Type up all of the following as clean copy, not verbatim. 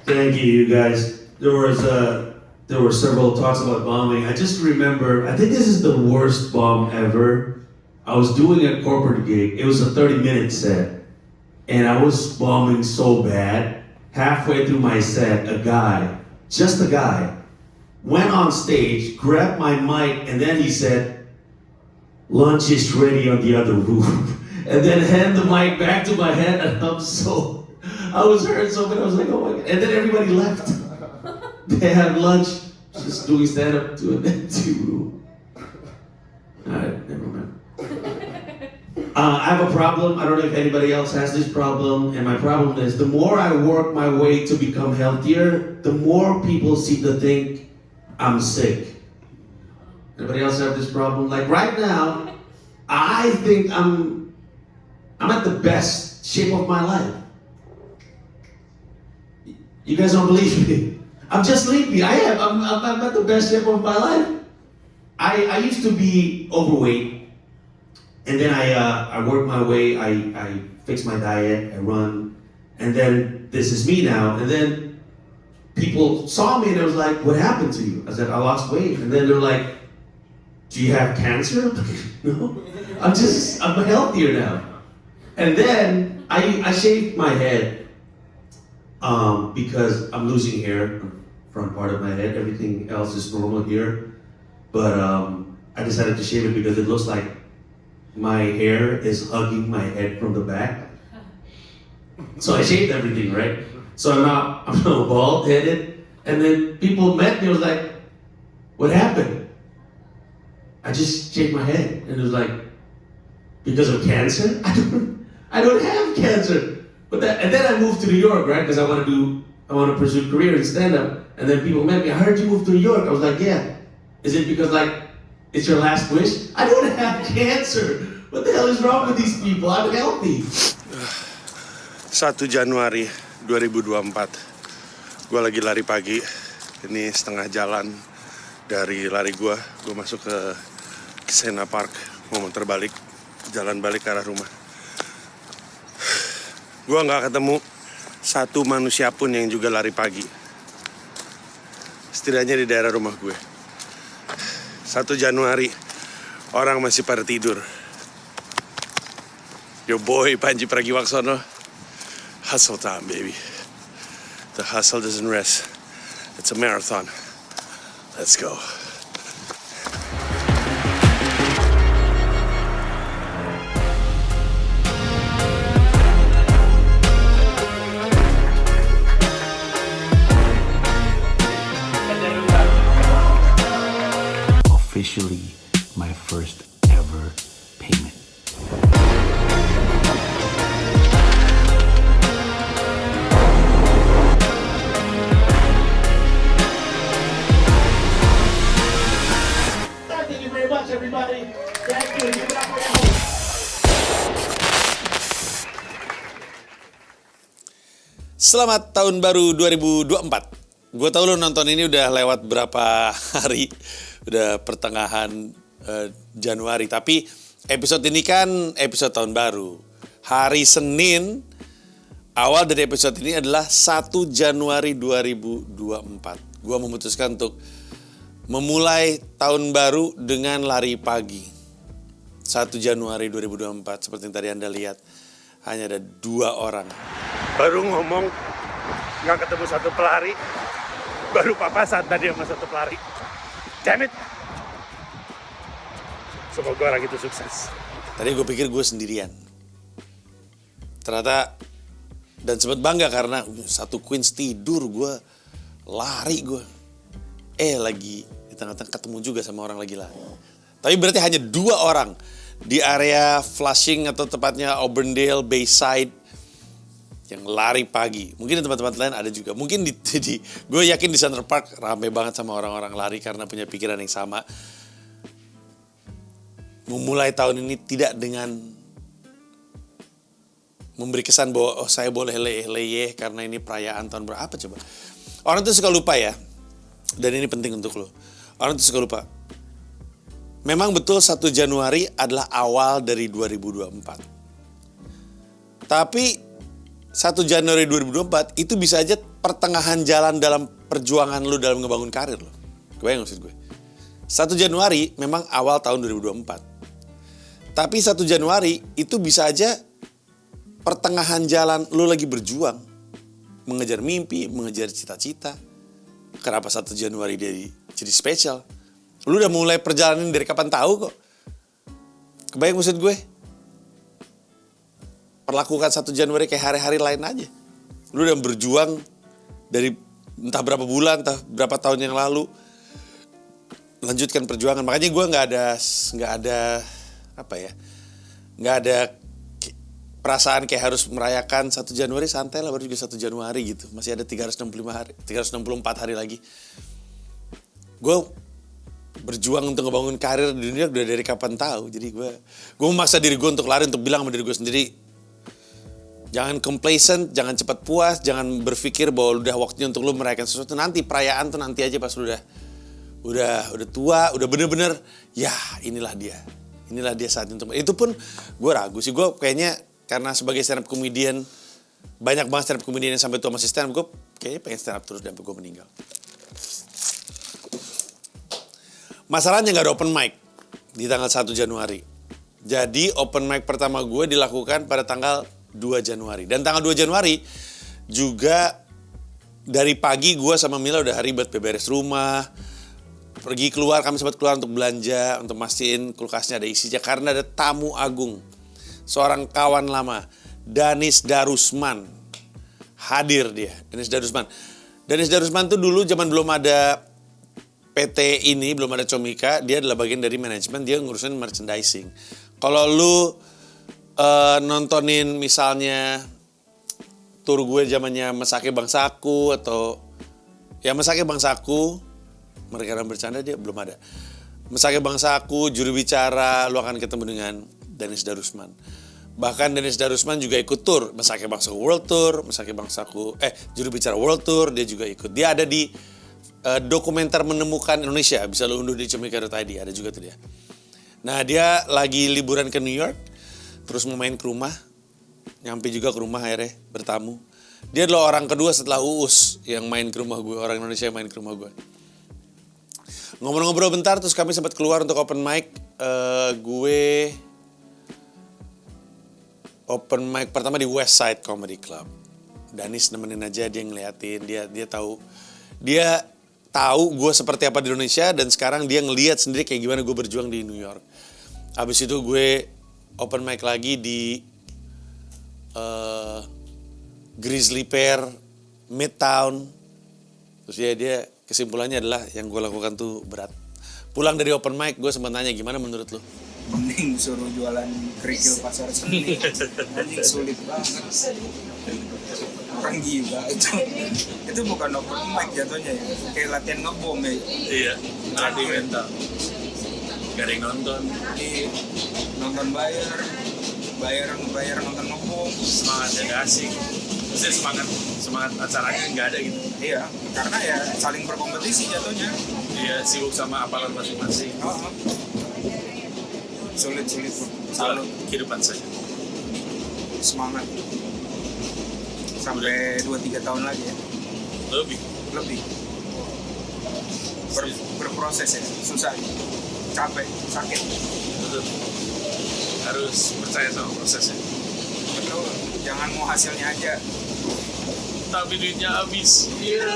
Thank you guys. There were several talks about bombing. I just remember, I think this is the worst bomb ever. I was doing a corporate gig. It was a 30-minute set. And I was bombing so bad. Halfway through my set, a guy, just a guy, went on stage, grabbed my mic, and then he said, "Lunch is ready on the other room." And then hand the mic back to my head, and I was hurt so bad. I was like, oh my God. And then everybody left. They had lunch, just doing stand-up to an empty room. Alright, never mind. I have a problem. I don't know if anybody else has this problem. And my problem is, the more I work my way to become healthier, the more people seem to think I'm sick. Anybody else have this problem? Like right now, I think I'm at the best shape of my life. You guys don't believe me? I'm just sleepy. I am. I'm at the best shape of my life. I used to be overweight, and then I worked my way. I fixed my diet. I run, and then this is me now. And then people saw me and they was like, "What happened to you?" I said, "I lost weight." And then they're like, "Do you have cancer?" No, I'm healthier now. And then I shaved my head. Because I'm losing hair on the front part of my head. Everything else is normal here. But I decided to shave it because it looks like my hair is hugging my head from the back. So I shaved everything, right? So I'm now bald-headed. And then people met me, was like, "What happened?" I just shaved my head. And it was like, "Because of cancer?" I don't have cancer. And then I moved to New York, right? Because I want to pursue a career in stand-up. And then people met me. "I heard you moved to New York." I was like, "Yeah." "Is it because it's your last wish?" I don't have cancer. What the hell is wrong with these people? I'm healthy. 1 Januari 2024. Gue lagi lari pagi. Ini setengah jalan dari lari gue. Gue masuk ke Sena Park. Mau muter balik. Jalan balik ke arah rumah. Gue gak ketemu satu manusia pun yang juga lari pagi. Setidaknya di daerah rumah gue. 1 Januari, orang masih pada tidur. Yo boy, Panji Pragiwaksono. Hustle time, baby. The hustle doesn't rest. It's a marathon. Let's go. Officially my first ever payment. Thank you very much, everybody. Thank you. Give it up for your host. Selamat tahun baru 2024. Gue tau lo nonton ini udah lewat berapa hari. Udah pertengahan Januari. Tapi episode ini kan episode tahun baru. Hari Senin, awal dari episode ini adalah 1 Januari 2024. Gue memutuskan untuk memulai tahun baru dengan lari pagi. 1 Januari 2024. Seperti yang tadi Anda lihat. Hanya ada 2 orang. Baru ngomong gak ketemu satu pelari. Baru papasan tadi sama satu pelari. Damn it. Semoga orang itu sukses. Tadi gue pikir gue sendirian. Ternyata, dan sempat bangga karena satu Queens tidur, gue lari gue. Lagi di tengah-tengah ketemu juga sama orang lagi lari. Tapi berarti hanya 2 orang di area Flushing atau tepatnya Auburndale, Bayside yang lari pagi. Mungkin di tempat-tempat lain ada juga. Mungkin gue yakin di Center Park rame banget sama orang-orang lari karena punya pikiran yang sama. Memulai tahun ini tidak dengan memberi kesan bahwa saya boleh leyeh karena ini perayaan tahun berapa coba. Orang tuh suka lupa ya. Dan ini penting untuk lo. Orang tuh suka lupa. Memang betul 1 Januari adalah awal dari 2024. Tapi 1 Januari 2024 itu bisa aja pertengahan jalan dalam perjuangan lu dalam ngebangun karir lu. Kebayang maksud gue? 1 Januari memang awal tahun 2024. Tapi 1 Januari itu bisa aja pertengahan jalan lu lagi berjuang. Mengejar mimpi, mengejar cita-cita. Kenapa 1 Januari jadi spesial? Lu udah mulai perjalanan dari kapan tahu kok. Kebayang maksud gue? Perlakukan 1 Januari kayak hari-hari lain aja. Lu udah berjuang dari entah berapa bulan, entah berapa tahun yang lalu. Lanjutkan perjuangan. Makanya gue nggak ada perasaan kayak harus merayakan 1 Januari, santai lah, baru juga 1 Januari gitu. Masih ada 364 hari lagi. Gue berjuang untuk ngebangun karir di dunia udah dari kapan tahu. Jadi gue memaksa diri gue untuk lari, untuk bilang sama diri gue sendiri, jangan complacent, jangan cepat puas, jangan berpikir bahwa udah waktunya untuk lu merayakan sesuatu. Nanti perayaan tuh nanti aja pas lu udah tua, udah bener-bener ya inilah dia saatnya untuk itu. Pun gue ragu sih, gue kayaknya karena sebagai stand up comedian banyak banget stand up comedian yang sampai tua masih stand up, gue kayaknya pengen stand up terus sampai gue meninggal. Masalahnya gak ada open mic di tanggal 1 Januari. Jadi open mic pertama gue dilakukan pada tanggal 2 Januari. Dan tanggal 2 Januari juga dari pagi gue sama Mila udah ribet beberes rumah. Pergi keluar, kami sempat keluar untuk belanja, untuk mastiin kulkasnya ada isinya. Karena ada tamu agung, seorang kawan lama, Danis Darusman. Hadir dia, Danis Darusman. Danis Darusman tuh dulu zaman belum ada PT ini, belum ada Comika, dia adalah bagian dari manajemen, dia ngurusin merchandising. Kalau lu nontonin misalnya tour gue zamannya Mesake Bangsaku atau ya Mesake Bangsaku, mereka orang bercanda, dia belum ada. Mesake Bangsaku, juru bicara, lu akan ketemu dengan Danis Darusman. Bahkan Danis Darusman juga ikut tour Mesake Bangsaku World Tour, Mesake Bangsaku juru bicara World Tour, dia juga ikut. Dia ada di dokumenter menemukan Indonesia, bisa lu unduh di comika.id, ada juga tuh dia. Nah, dia lagi liburan ke New York, terus mau main ke rumah, nyampe juga ke rumah akhirnya, bertamu. Dia adalah orang kedua setelah Uus yang main ke rumah gue, orang Indonesia yang main ke rumah gue. Ngobrol-ngobrol bentar, terus kami sempat keluar untuk open mic. Gue open mic pertama di West Side Comedy Club. Danis nemenin aja, dia ngeliatin, dia tahu gue seperti apa di Indonesia, dan sekarang dia ngeliat sendiri kayak gimana gue berjuang di New York. Abis itu gue open mic lagi di Grizzly Pear Midtown. Terus dia kesimpulannya adalah yang gue lakukan tuh berat. Pulang dari open mic gue sempat nanya, gimana menurut lo? Mending suruh jualan kerikil pasar seni. Anjing sulit banget. Orang gila itu bukan open mic jatuhnya ya, kayak latihan ngebom ya. Iya, latih mental. Gak ada yang nonton. Iya, nonton bayar nonton ngebom. Semangatnya gak asik. Maksudnya semangat acaranya gak ada gitu. Iya, karena ya saling berkompetisi jatuhnya. Iya, sibuk sama apalan masing-masing. Sulit Salah kehidupan saja. semangat sampai 2-3 tahun lagi ya. Lebih. Berproses ya, susah, capek, sakit. Betul. Harus percaya sama prosesnya. Betul, jangan mau hasilnya aja. Tapi duitnya habis. Iya.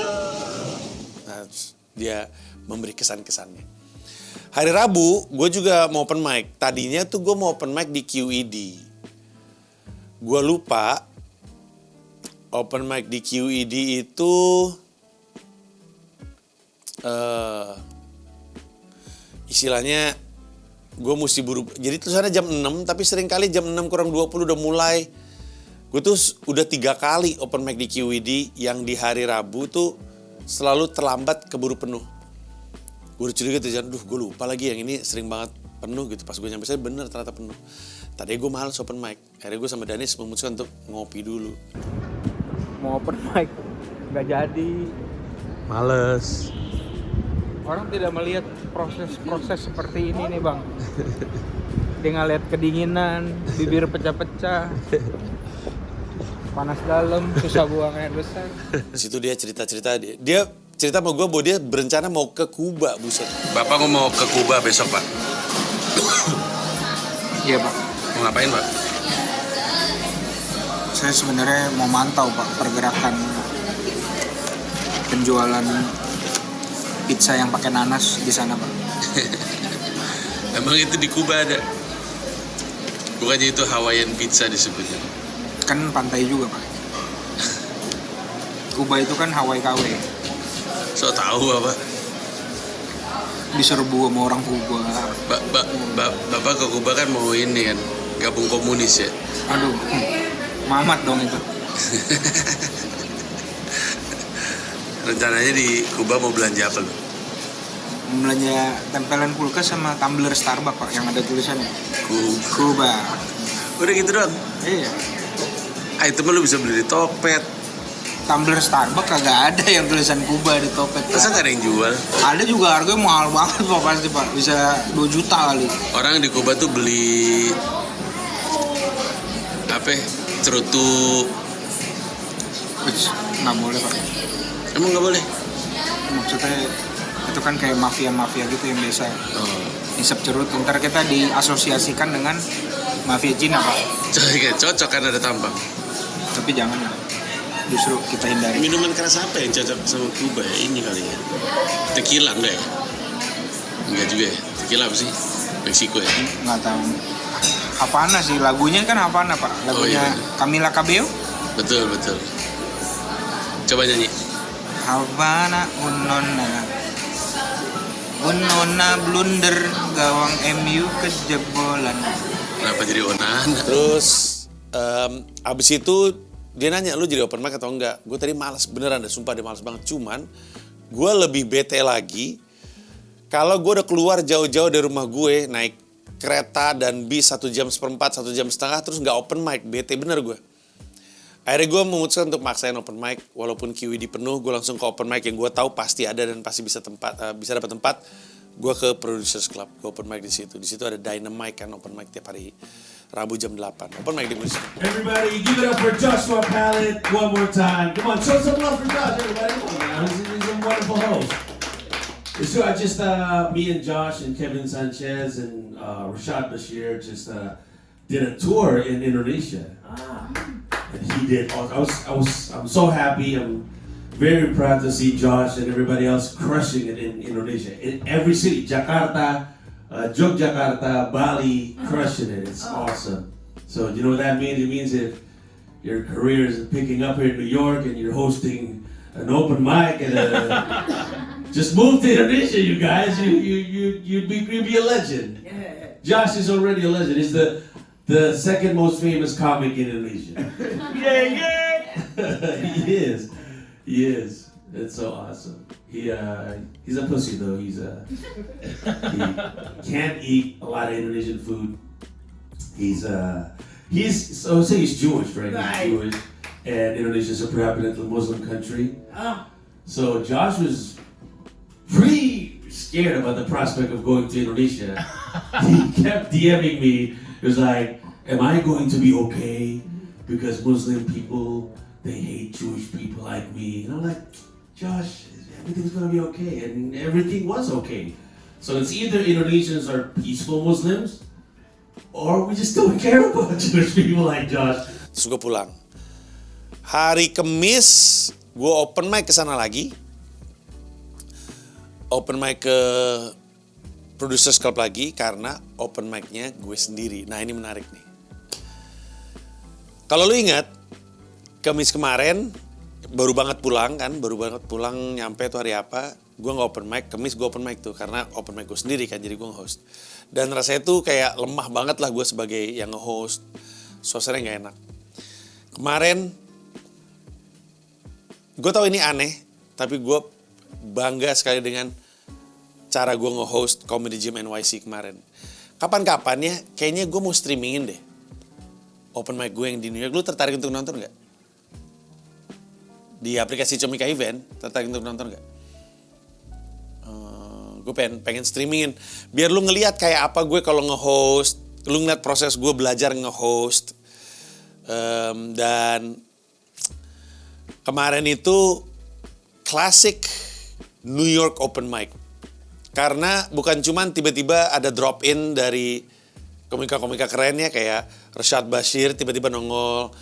Nah, dia memberi kesan-kesannya. Hari Rabu, gue juga mau open mic. Tadinya tuh gue mau open mic di QED. Gue lupa, open mic di QED itu istilahnya gue mesti buru. Jadi tulisannya jam 6, tapi seringkali jam 6 kurang 20 udah mulai. Gue tuh udah 3 kali open mic di QED yang di hari Rabu tuh selalu terlambat, keburu penuh. Gue udah curiga tuh, aduh gue lupa lagi yang ini sering banget penuh gitu. Pas gue nyampe saya bener ternyata penuh. Tadi gue males open mic. Akhirnya gue sama Danis memutuskan untuk ngopi dulu. Mau open mic nggak jadi. Males. Orang tidak melihat proses seperti ini nih bang. Dia ngeliat kedinginan, bibir pecah-pecah. panas dalam, susah buang air besar. Di situ dia cerita-cerita, dia cerita sama gue bahwa dia berencana mau ke Kuba, buset. Bapak mau ke Kuba besok, Pak. Iya Pak, Mau ngapain, Pak? saya sebenarnya mau mantau Pak pergerakan penjualan pizza yang pakai nanas di sana Pak. Emang itu di Kuba ada? Bukannya itu Hawaiian pizza disebutnya? Kan pantai juga Pak. Kuba itu kan Hawaii KW. So tahu apa? Diserbu sama orang Kuba. Bapak ke Kuba kan mau ini kan, gabung komunis ya? Aduh, Mamat dong itu. Rencananya di Kuba mau belanja apa lu? Belanja tempelan kulkas sama tumbler Starbucks Pak yang ada tulisannya Kuba. Udah gitu doang? Iya. Itu mah lu bisa beli di Topet. Tumbler Starbucks kagak ada yang tulisan Kuba di Topet. Masa nggak ada yang jual? Ada juga harganya mahal banget Pak pasti Pak. Bisa 2 juta kali. Orang di Kuba tuh beli apa? Cerutu. Which, nggak boleh Pak. Emang nggak boleh? Maksudnya itu kan kayak mafia-mafia gitu yang biasa Oh. isep cerut. Ntar kita diasosiasikan dengan mafia Cina Pak. Cocok kan ada tambang. Tapi jangan lah. Justru kita hindari. Minuman keras apa yang cocok sama Kuba ya? Ini kali ya. Tequila enggak ya? Enggak juga ya. Tequila apa sih? Meksiko ya? Nggak tahu. Havana sih, lagunya kan Havana Pak. Lagunya iya. Camila Cabello. Betul. Coba nyanyi. Havana Unona blunder gawang MU kejebolan. Kenapa jadi Onana? Terus abis itu dia nanya, lu jadi open mic atau enggak? Gue tadi malas, beneran deh, sumpah dia malas banget. Cuman gue lebih bete lagi kalau gue udah keluar jauh-jauh dari rumah gue, naik kereta dan bis 1 jam seperempat, 1 jam setengah, terus nggak open mic, bete bener gue. Akhirnya gue memutuskan untuk maksain open mic, walaupun QED penuh, gue langsung ke open mic yang gue tahu pasti ada dan pasti bisa dapat tempat. Gue ke Producers Club, gue open mic di situ. Di situ ada Dynamite kan, open mic tiap hari Rabu jam 8. Open mic di musik. Everybody, give it up for Joshua Pallet one more time. Come on, show some love for Josh, everybody. Come on, now. He's a wonderful host. So I just, me and Josh and Kevin Sanchez and Rashad Bashir just did a tour in Indonesia. And he did. I'm so happy. I'm very proud to see Josh and everybody else crushing it in Indonesia. In every city, Jakarta, Yogyakarta, Bali, crushing it. It's awesome. So you know what that means? It means if your career is picking up here in New York and you're hosting an open mic and just move to Indonesia, you guys. You'd be a legend. Josh is already a legend. He's the second most famous comic in Indonesia. He is. It's so awesome. He's a pussy though. He can't eat a lot of Indonesian food. He's Jewish, right? He's Jewish, and Indonesia is a predominantly Muslim country. So Josh was pretty scared about the prospect of going to Indonesia. He kept DMing me. He was like, "Am I going to be okay? Because Muslim people, they hate Jewish people like me." And I'm like, Josh, everything's gonna be okay, and everything was okay. So it's either Indonesians are peaceful Muslims, or we just don't care about Jewish people like Josh. Terus gue pulang. Hari Kamis gue open mic kesana lagi. Open mic ke Producers Club lagi karena open mic-nya gue sendiri. Nah ini menarik nih. Kalau lu ingat, Kamis kemarin baru banget pulang, nyampe tuh hari apa, gue gak open mic. Kamis gue open mic tuh karena open mic gue sendiri kan, jadi gue nge-host. Dan rasanya tuh kayak lemah banget lah gue sebagai yang nge-host. Suasananya gak enak. Kemarin gue tahu ini aneh, tapi gue bangga sekali dengan cara gue nge-host Comedy Jam NYC kemarin. Kapan-kapan ya, kayaknya gue mau streamingin deh open mic gue yang di New York. Lu tertarik untuk nonton gak? Di aplikasi Comika Event, tertarik untuk nonton gak? Gue pengen streamingin. Biar lu ngelihat kayak apa gue kalau nge-host. Lu ngeliat proses gue belajar nge-host. Dan Kemarin itu klasik New York open mic. Karena bukan cuman tiba-tiba ada drop in dari komika-komika keren ya kayak Rashad Bashir tiba-tiba nongol,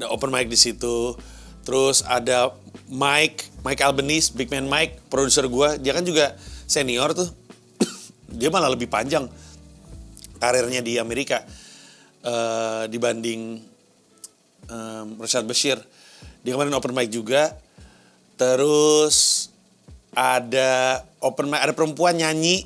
ada open mic di situ. Terus ada Mike Albanese, Big Man Mike, produser gue, dia kan juga senior tuh. Dia malah lebih panjang karirnya di Amerika dibanding Rashad Bashir. Dia kemarin open mic juga. Terus ada open mic, ada perempuan nyanyi.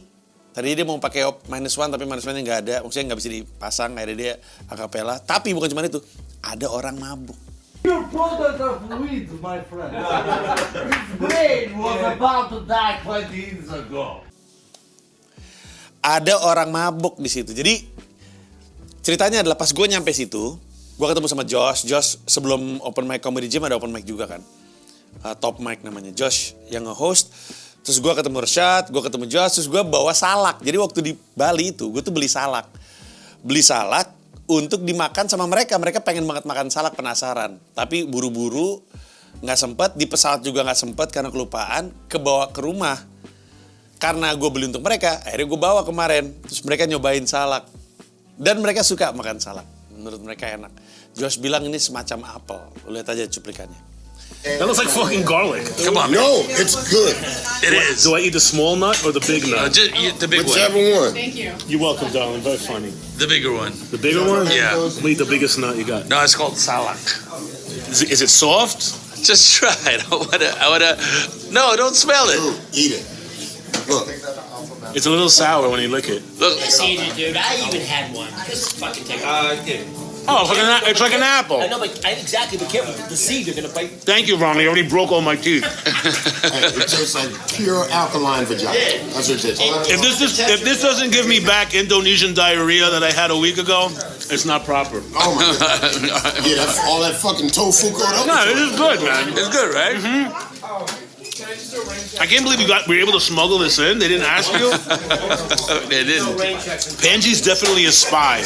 Tadi dia mau pakai -1 tapi -1-nya nggak ada. Maksudnya nggak bisa dipasang, akhirnya dia acapella. Tapi bukan cuma itu, ada orang mabuk. Your product of weed, my friend. His brain was about to die 20 years ago. Ada orang mabuk di situ. Jadi ceritanya adalah pas gue nyampe situ, gue ketemu sama Josh. Josh sebelum open mic Comedy Jam ada open mic juga kan. Top mic namanya. Josh yang nge-host. Terus gue ketemu Rashad, gue ketemu Josh, terus gue bawa salak. Jadi waktu di Bali itu, gue tuh beli salak. Beli salak untuk dimakan sama mereka. Mereka pengen banget makan salak, penasaran. Tapi buru-buru, gak sempet. Di pesawat juga gak sempet karena kelupaan. Kebawa ke rumah. Karena gue beli untuk mereka, akhirnya gue bawa kemarin. Terus mereka nyobain salak. Dan mereka suka makan salak. Menurut mereka enak. Josh bilang ini semacam apel. Lihat aja cuplikannya. That looks like fucking garlic. Come on, man. No, it's good. It is. Do I eat the small nut or the big nut? The big Whichever one. one. Thank you. You're welcome, darling. Very funny. The bigger one. The bigger one? Yeah. I'll eat the biggest nut you got. No, it's called salak. Is it soft? Just try it. I wanna. No, don't smell it. Dude, eat it. Look. It's a little sour when you lick it. Look. See, dude, I even had one. Just fucking take it. Oh, it's like an apple. I know, but exactly. Be careful. The seed, you're gonna bite. Thank you, Ronnie. I already broke all my teeth. It tastes like pure alkaline vagina. That's what it tastes like. If this doesn't give me back Indonesian diarrhea that I had a week ago, it's not proper. Oh my god. Yeah, that's all that fucking tofu going up. No, this is good, man. It's good, right? I can't believe we were able to smuggle this in. They didn't ask you. They didn't. Panji's definitely a spy.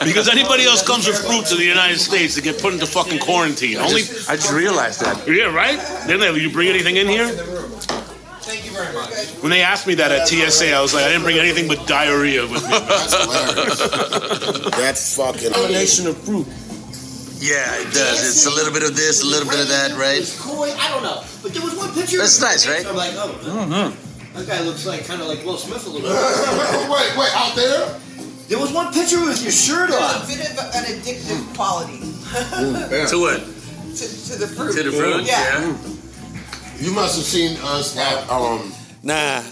Because anybody else comes with fruit to the United States to get put into fucking quarantine. I just realized that. Yeah, right? Then you bring anything in here? When they asked me that at TSA, I was like, I didn't bring anything but diarrhea with me. That's hilarious. That fucking combination of fruit. Yeah, it does. It's a little bit of this, a little bit of that, right? I don't know. But there was one picture. That's nice, right? I'm like, oh, I don't know. That guy looks like kind of like Will Smith a little bit. Wait, out there? There was one picture with your shirt on. There's a bit of an addictive quality To what? to the fruit. To the fruit? Yeah. You must have seen us at Nah,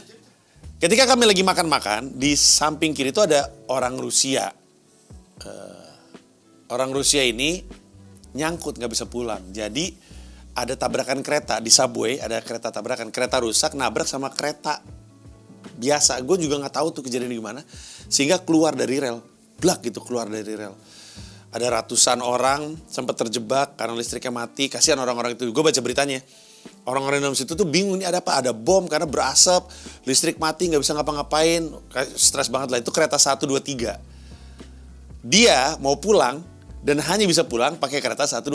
ketika kami lagi makan-makan, di samping kiri itu ada orang Rusia. Orang Rusia ini nyangkut, nggak bisa pulang. Jadi ada tabrakan kereta di subway, ada kereta tabrakan. Kereta rusak, nabrak sama kereta biasa. Gue juga nggak tahu tuh kejadian gimana. Sehingga keluar dari rel, blak gitu keluar dari rel. Ada ratusan orang sempat terjebak karena listriknya mati. Kasihan orang-orang itu. Gue baca beritanya. Orang-orang dalam situ tuh bingung, ini ada apa? Ada bom karena berasap, listrik mati, nggak bisa ngapa-ngapain. Stres banget lah. Itu kereta 123. Dia mau pulang dan hanya bisa pulang pakai kereta 123.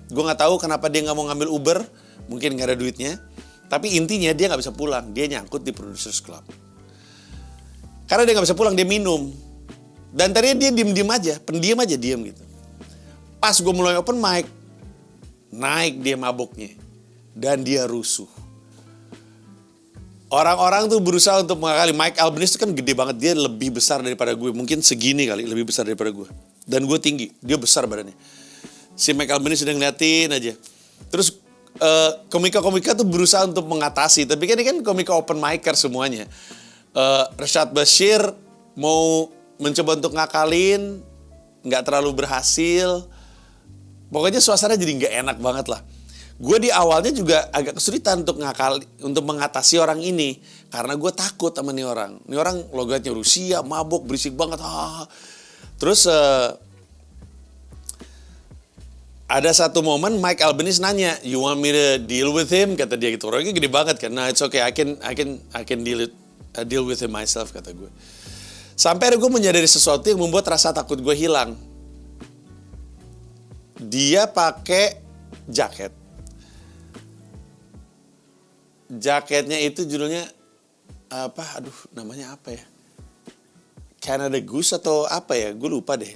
Gue nggak tahu kenapa dia nggak mau ngambil Uber, mungkin nggak ada duitnya. Tapi intinya dia nggak bisa pulang, dia nyangkut di Producers Club. Karena dia nggak bisa pulang, dia minum. Dan tadinya dia diem-diem aja, pendiam aja, diem gitu. Pas gue mulai open mic, naik dia maboknya. Dan dia rusuh. Orang-orang tuh berusaha untuk mengakali. Mike Albanese itu kan gede banget, dia lebih besar daripada gue. Mungkin segini kali, lebih besar daripada gue. Dan gue tinggi, dia besar badannya. Si Mike Albanese sedang ngeliatin aja. Terus komika-komika tuh berusaha untuk mengatasi. Tapi kan ini kan komika open micer semuanya. Rashad Bashir mau mencoba untuk ngakalin, nggak terlalu berhasil. Pokoknya suasana jadi nggak enak banget lah. Gue di awalnya juga agak kesulitan untuk mengatasi orang ini. Karena gue takut sama nih orang. Nih orang logatnya Rusia, mabok, berisik banget. Terus ada satu momen Mike Albanese nanya, "You want me to deal with him?" Kata dia gitu. Orangnya gede banget kan. Nah, it's okay, I can deal with him myself, kata gue. Sampai gue menyadari sesuatu yang membuat rasa takut gue hilang. Dia pakai jaket. jaketnya itu judulnya apa? Aduh, namanya apa ya? Canada Goose atau apa ya? Gue lupa deh.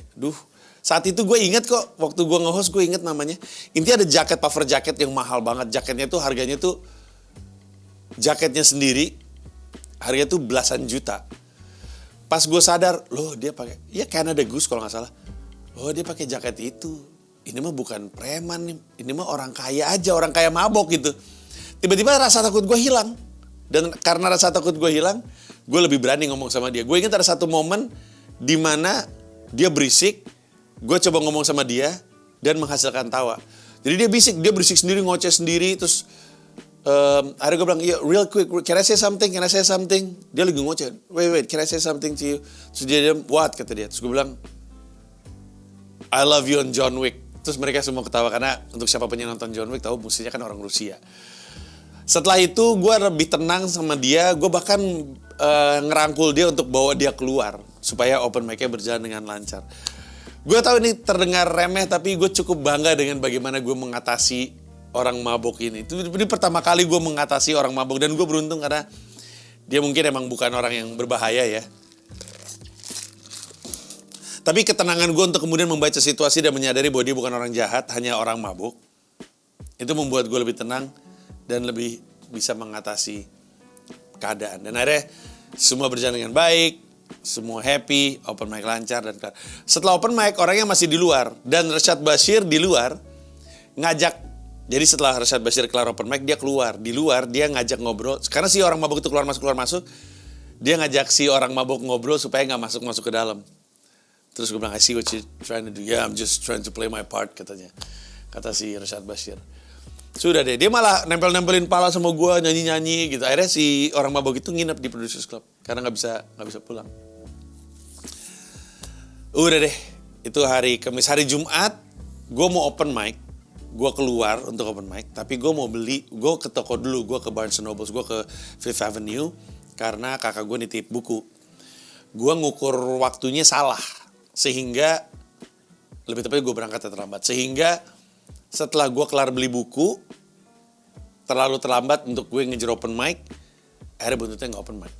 Saat itu gue inget kok, waktu gue nge-host gue inget namanya. Intinya ada jaket, puffer jaket yang mahal banget. Jaketnya tuh harganya tuh, jaketnya sendiri, harganya tuh belasan juta. Pas gue sadar, loh dia pakai, ya Canada Goose kalau nggak salah. Oh dia pakai jaket itu. Ini mah bukan preman nih, ini mah orang kaya aja, orang kaya mabok gitu. Tiba-tiba rasa takut gue hilang. Dan karena rasa takut gue hilang, gue lebih berani ngomong sama dia. Gue ingat ada satu momen di mana dia berisik, gue coba ngomong sama dia dan menghasilkan tawa. Jadi dia berisik sendiri, ngoceh sendiri, terus akhirnya gue bilang, yeah, real quick, can I say something? Dia lagi ngoceh, wait, can I say something to you? Terus dia, what? Kata dia. Terus gue bilang, I love you on John Wick. Terus mereka semua ketawa karena untuk siapapun yang nonton John Wick tahu musuhnya kan orang Rusia. Setelah itu gue lebih tenang sama dia, gue bahkan ngerangkul dia untuk bawa dia keluar supaya open mic-nya berjalan dengan lancar. Gue tahu ini terdengar remeh tapi gue cukup bangga dengan bagaimana gue mengatasi orang mabuk ini. Ini pertama kali gue mengatasi orang mabuk dan gue beruntung karena dia mungkin emang bukan orang yang berbahaya ya. Tapi ketenangan gue untuk kemudian membaca situasi dan menyadari bahwa dia bukan orang jahat, hanya orang mabuk. Itu membuat gue lebih tenang dan lebih bisa mengatasi keadaan. Dan akhirnya semua berjalan dengan baik, semua happy, open mic lancar. Dan setelah open mic orangnya masih di luar. Dan Rashad Bashir di luar ngajak. Jadi setelah Rashad Bashir kelar open mic dia keluar. Di luar dia ngajak ngobrol. Karena si orang mabuk itu keluar masuk. Dia ngajak si orang mabuk ngobrol supaya gak masuk ke dalam. Terus gue bilang, I see what you're trying to do. Yeah, I'm just trying to play my part, katanya. Kata si Rashad Bashir. Sudah deh, dia malah nempel-nempelin pala sama gue, nyanyi-nyanyi gitu. Akhirnya si orang mabok itu nginep di Producers Club. Karena gak bisa pulang. Udah deh, itu hari Kamis. Hari Jumat, gue mau open mic. Gue keluar untuk open mic. Tapi gue mau beli, gue ke toko dulu. Gue ke Barnes & Noble, gue ke Fifth Avenue. Karena kakak gue nitip buku. Gue ngukur waktunya salah. Sehingga, lebih tepatnya gue berangkat terlambat. Sehingga setelah gue kelar beli buku, terlalu terlambat untuk gue ngejar open mic, akhirnya buntutnya gak open mic.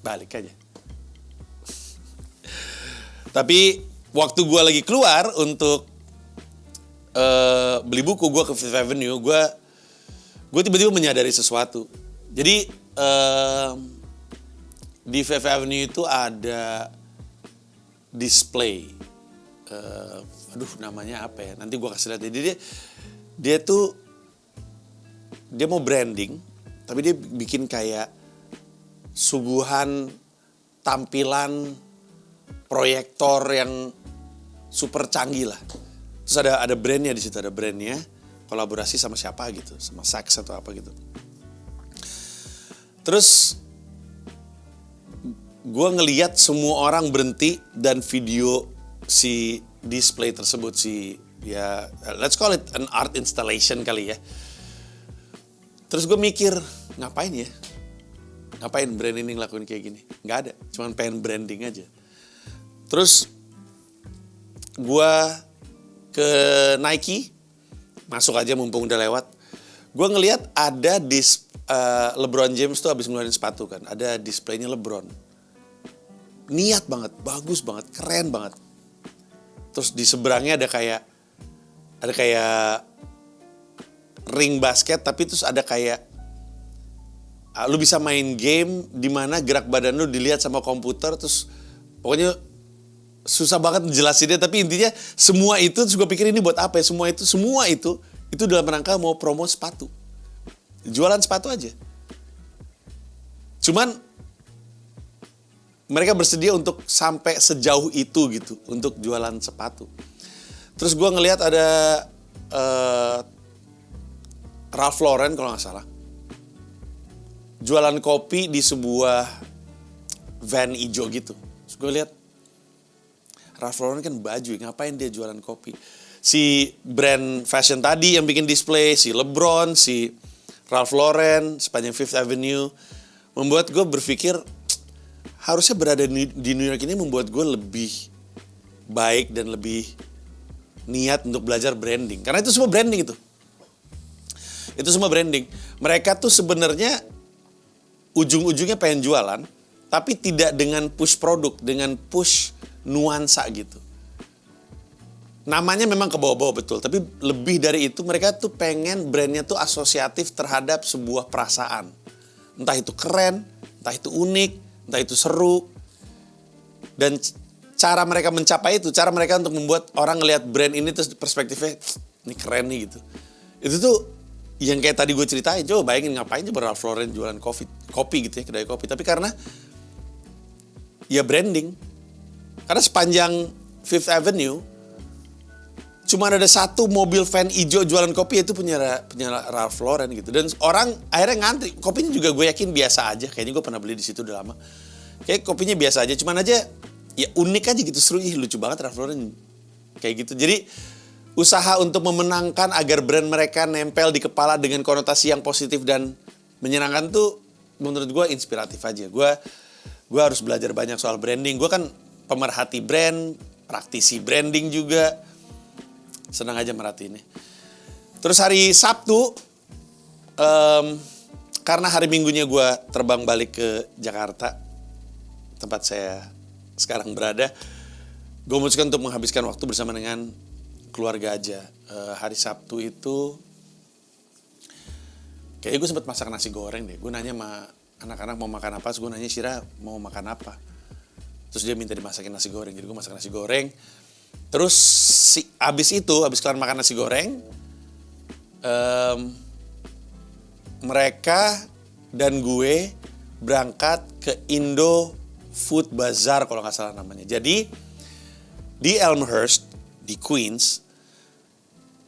Balik aja. Tapi waktu gue lagi keluar untuk beli buku, gue ke Fifth Avenue, gue tiba-tiba menyadari sesuatu. Jadi di Fifth Avenue itu ada display, namanya apa ya? Nanti gue kasih lihat. Jadi dia mau branding, tapi dia bikin kayak suguhan tampilan proyektor yang super canggih lah. Terus ada brandnya di situ, ada brandnya kolaborasi sama siapa gitu, sama Saks atau apa gitu. Terus gue ngeliat semua orang berhenti dan video si display tersebut, ya let's call it an art installation kali ya. Terus gue mikir, ngapain ya? Ngapain brand ini ngelakuin kayak gini? Nggak ada, cuma pengen branding aja. Terus gue ke Nike, masuk aja mumpung udah lewat. Gue ngeliat ada LeBron James tuh abis ngeluarin sepatu kan, ada displaynya LeBron. Niat banget, bagus banget, keren banget. Terus di seberangnya ada kayak ring basket, tapi terus ada kayak lu bisa main game di mana gerak badan lu dilihat sama komputer, terus pokoknya susah banget jelasinnya, tapi intinya semua itu terus gue pikir ini buat apa ya? Semua itu dalam rangka mau promo sepatu. Jualan sepatu aja. Cuman mereka bersedia untuk sampai sejauh itu gitu untuk jualan sepatu. Terus gue ngelihat ada Ralph Lauren kalau nggak salah jualan kopi di sebuah van hijau gitu. Terus gue lihat Ralph Lauren kan baju, ngapain dia jualan kopi? Si brand fashion tadi yang bikin display, si LeBron, si Ralph Lauren sepanjang Fifth Avenue membuat gue berpikir harusnya berada di New York ini membuat gue lebih baik dan lebih niat untuk belajar branding. Karena itu semua branding itu. Itu semua branding. Mereka tuh sebenarnya ujung-ujungnya pengen jualan, tapi tidak dengan push produk, dengan push nuansa gitu. Namanya memang ke bawah-bawah betul, tapi lebih dari itu mereka tuh pengen brandnya tuh asosiatif terhadap sebuah perasaan. Entah itu keren, entah itu unik, entah itu seru. Dan cara mereka mencapai itu, cara mereka untuk membuat orang ngelihat brand ini terus perspektifnya, ini keren nih gitu. Itu tuh yang kayak tadi gue ceritain, coba bayangin ngapain coba Ralph Lauren jualan kopi gitu ya, kedai kopi. Tapi karena ya branding. Karena sepanjang Fifth Avenue cuma ada satu mobil van hijau jualan kopi, itu punya Ralph Lauren gitu. Dan orang akhirnya ngantri. Kopinya juga gue yakin biasa aja. Kayaknya gue pernah beli di situ udah lama. Kayak kopinya biasa aja, cuman aja ya unik aja gitu, seru. Lucu banget Ralph Lauren kayak gitu. Jadi usaha untuk memenangkan agar brand mereka nempel di kepala dengan konotasi yang positif dan menyenangkan tuh menurut gue inspiratif aja. Gue harus belajar banyak soal branding. Gue kan pemerhati brand, praktisi branding juga. Senang aja merhatiin. Terus hari Sabtu, karena hari Minggunya gue terbang balik ke Jakarta, tempat saya sekarang berada, gue memutuskan untuk menghabiskan waktu bersama dengan keluarga aja. Hari Sabtu itu kayaknya gue sempat masak nasi goreng deh. Gue nanya sama anak-anak mau makan apa, terus gue nanya Syira mau makan apa, terus dia minta dimasakin nasi goreng. Jadi gue masak nasi goreng. Terus abis kelar makan nasi goreng, mereka dan gue berangkat ke Indo Food Bazaar kalau nggak salah namanya. Jadi di Elmhurst, di Queens,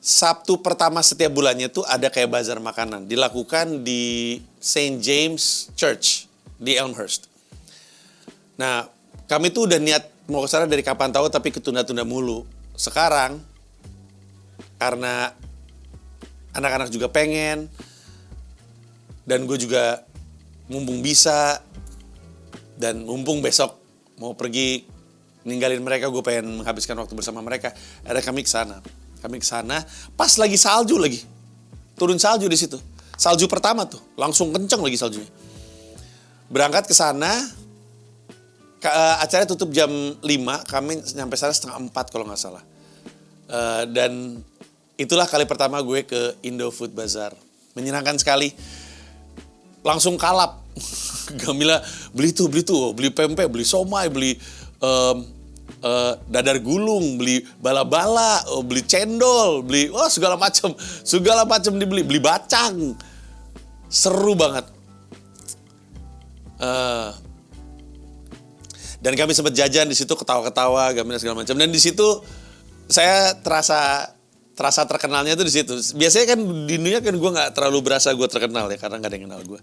Sabtu pertama setiap bulannya tuh ada kayak bazar makanan. Dilakukan di St. James Church di Elmhurst. Nah, kami tuh udah niat mau ke sana dari kapan tahu, tapi ketunda-tunda mulu. Sekarang karena anak-anak juga pengen, dan gue juga mumpung bisa, dan mumpung besok mau pergi ninggalin mereka, gue pengen menghabiskan waktu bersama mereka. Ada kami ke sana. Pas lagi salju lagi. Turun salju di situ. Salju pertama tuh, langsung kenceng lagi saljunya. Berangkat ke sana. Acara tutup jam 5, kami nyampe sana setengah 4 kalau nggak salah. Dan itulah kali pertama gue ke Indo Food Bazaar. Menyenangkan sekali. Langsung kalap. Gamila beli tuh, beli pempek, beli somai, beli dadar gulung, beli bala-bala, beli cendol, beli segala macam dibeli, beli bacang. Seru banget. Dan kami sempat jajan di situ, ketawa-ketawa, gambar segala macam. Dan di situ saya terasa terkenalnya tuh di situ. Biasanya kan di dunia kan gue nggak terlalu berasa gue terkenal ya, karena nggak ada yang kenal gue.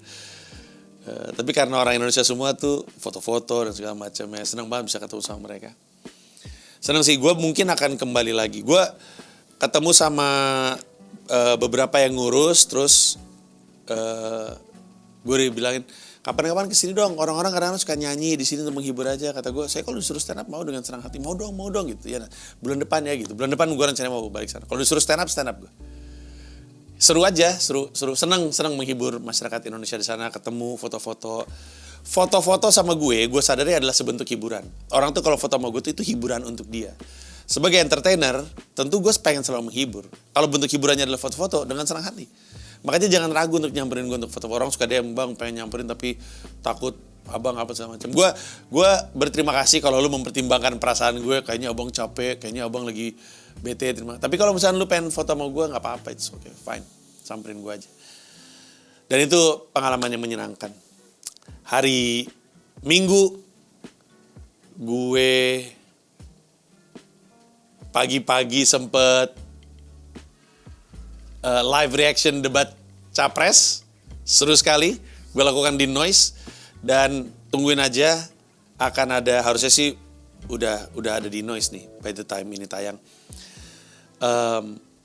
Tapi karena orang Indonesia semua tuh foto-foto dan segala macam, ya senang banget bisa ketemu sama mereka. Senang sih, gue mungkin akan kembali lagi. Gue ketemu sama beberapa yang ngurus, terus gue dibilangin, kapan-kapan kesini dong, orang-orang kadang-kadang suka nyanyi di sini untuk menghibur aja. Kata gue, saya kalau disuruh stand up mau dengan senang hati, mau dong gitu ya. Bulan depan ya gitu, bulan depan gue rencananya mau balik sana. Kalau disuruh stand up gue. Seru aja, seru, senang menghibur masyarakat Indonesia di sana, ketemu foto-foto sama gue sadari adalah sebentuk hiburan. Orang tuh kalau foto sama gue tuh itu hiburan untuk dia. Sebagai entertainer, tentu gue pengen selalu menghibur. Kalau bentuk hiburannya adalah foto-foto, dengan senang hati. Makanya jangan ragu untuk nyamperin gue untuk foto. Orang suka DM, bang pengen nyamperin tapi takut abang apa segala macam. Gue berterima kasih kalau lu mempertimbangkan perasaan gue. Kayaknya abang capek, kayaknya abang lagi bete. Tapi kalau misalnya lu pengen foto sama gue, nggak apa-apa, it's okay, fine, samperin gue aja. Dan itu pengalaman yang menyenangkan. Hari Minggu gue pagi-pagi sempet live reaction debat Capres, seru sekali, gue lakukan di Noise, dan tungguin aja, akan ada, harusnya sih udah ada di Noise nih, by the time ini tayang.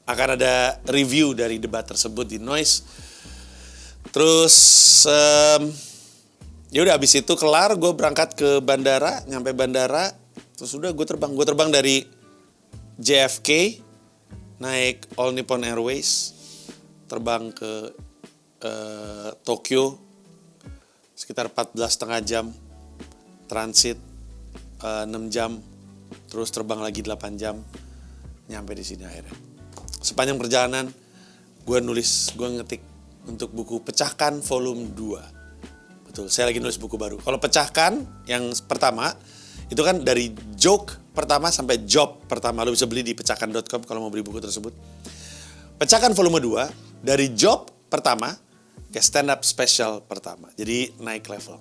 Akan ada review dari debat tersebut di Noise. Terus ya udah, abis itu kelar, gue berangkat ke bandara, nyampe bandara, terus udah gue terbang dari JFK, naik All Nippon Airways, terbang ke Tokyo sekitar 14,5 jam, transit 6 jam, terus terbang lagi 8 jam, nyampe di sini akhirnya. Sepanjang perjalanan gue ngetik untuk buku Pecahkan volume 2. Betul, saya lagi nulis buku baru. Kalau Pecahkan yang pertama itu kan dari joke pertama sampai job pertama, lo bisa beli di pecahkan.com kalau mau beli buku tersebut. Pecahkan volume 2 dari job pertama ke stand up special pertama. Jadi naik level.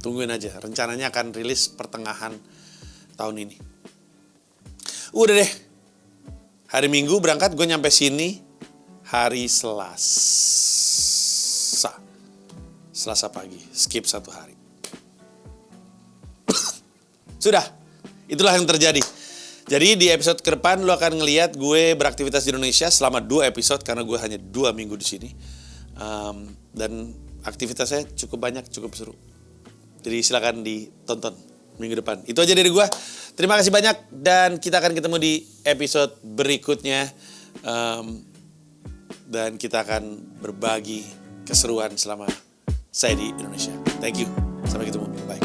Tungguin aja, rencananya akan rilis pertengahan tahun ini. Udah deh. Hari Minggu berangkat, gue nyampe sini hari Selasa. Selasa pagi, skip 1 hari. Sudah, itulah yang terjadi. Jadi di episode ke depan lo akan ngelihat gue beraktivitas di Indonesia selama 2 episode karena gue hanya 2 minggu di sini. Dan aktivitasnya cukup banyak, cukup seru. Jadi silakan ditonton minggu depan. Itu aja dari gue. Terima kasih banyak dan kita akan ketemu di episode berikutnya. Dan kita akan berbagi keseruan selama saya di Indonesia. Thank you. Sampai ketemu. Bye.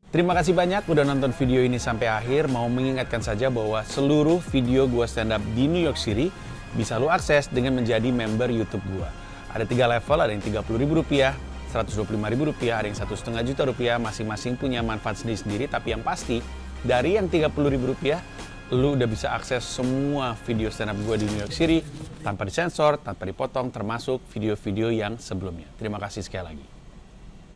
Terima kasih banyak udah nonton video ini sampai akhir. Mau mengingatkan saja bahwa seluruh video gua stand up di New York City bisa lu akses dengan menjadi member YouTube gua. Ada 3 level, ada yang Rp30.000, Rp125.000, ada yang Rp1,5 juta, masing-masing punya manfaat sendiri-sendiri. Tapi yang pasti, dari yang Rp30.000, lu udah bisa akses semua video stand up gua di New York City tanpa disensor, tanpa dipotong, termasuk video-video yang sebelumnya. Terima kasih sekali lagi.